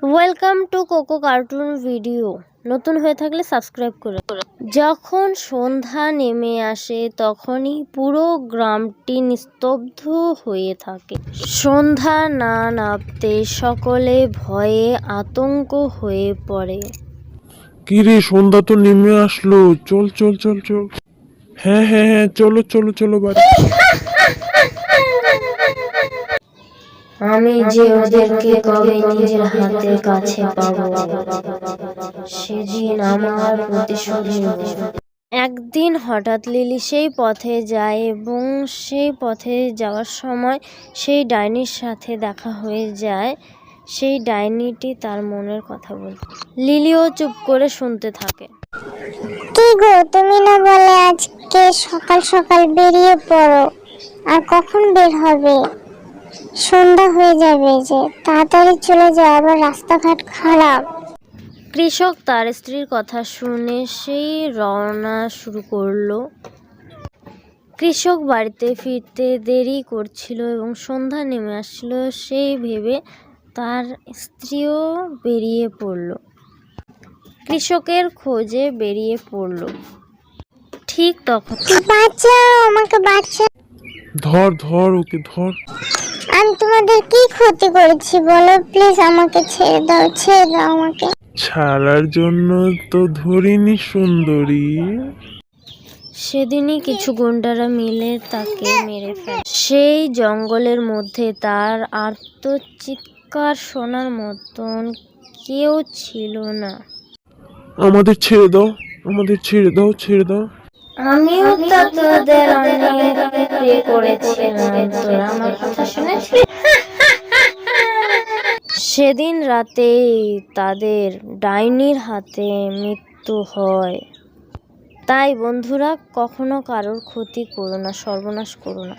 Welcome to cocoa cartoon video. নতুন হয়ে থাকলে সাবস্ক্রাইব করে। যখন সন্ধ্যা নেমে আসে তখনই পুরো গ্রামটি নিস্তব্ধ হয়ে থাকে। সন্ধ্যা না নামতে সকলে ভয়ে আতঙ্ক হয়ে পড়ে। কিরে, সন্ধ্যা তো নেমে আসলো, চল চল চল চল। হ্যাঁ হ্যাঁ হ্যাঁ, চলো চলো চলো বাড়ি। আমি যে ওদেরকে কবে নিজের হাতে কাছে পাবো, সেদিন আমার প্রতিশোধ নেব। একদিন হঠাৎ লিলি সেই পথে যায় এবং সেই পথে যাওয়ার সময় সেই ডাইনির সাথে দেখা হয়ে যায়। সেই ডাইনিটি তার মনের কথা বলে। লিলিও চুপ করে শুনতে থাকে। কি গো, তুমি না বলে আজকে সকাল সকাল বেরিয়ে পড়ো? আর কখন বের হবে? সন্ধ্যা হয়ে যাবে যে, তাড়াতাড়ি চলে যাও, আবার রাস্তাঘাট খারাপ। কৃষক তার স্ত্রীর কথা শুনে সেই রওনা শুরু করলো। কৃষক বাড়িতে ফিরতে দেরি করছিল এবং সন্ধ্যা নেমে আসছিল সেই ভেবে তার স্ত্রীও বেরিয়ে পড়ল। কৃষকের খোঁজে বেরিয়ে পড়ল। ঠিক তখন বাঁচাও, আমাকে বাঁচাও। ধর ধর ওকে ধর। আমি তোমাদের কি ক্ষতি করেছি বলো? প্লিজ আমাকে ছেড়ে দাও, ছেড়ে দাও আমাকে। ছাড়ার জন্য তো ধরিনি সুন্দরী। সেদিনই কিছু গুন্ডারা মিলে তাকে মেরে ফেলে। সেই জঙ্গলের মধ্যে তার আর্তচিৎকার শোনার মতন কেউ ছিল না। আমাদের ছেড়ে দাও, আমাদের ছেড়ে দাও, ছেড়ে দাও। আমিও তো তোদের অনেক প্রে করেছিলাম, তোরা আমার কথা শুনেছিলি? সেদিন রাতেই তাদের ডাইনির হাতে মৃত্যু হয়। তাই বন্ধুরা, কখনো কারোর ক্ষতি করো না, সর্বনাশ করো না।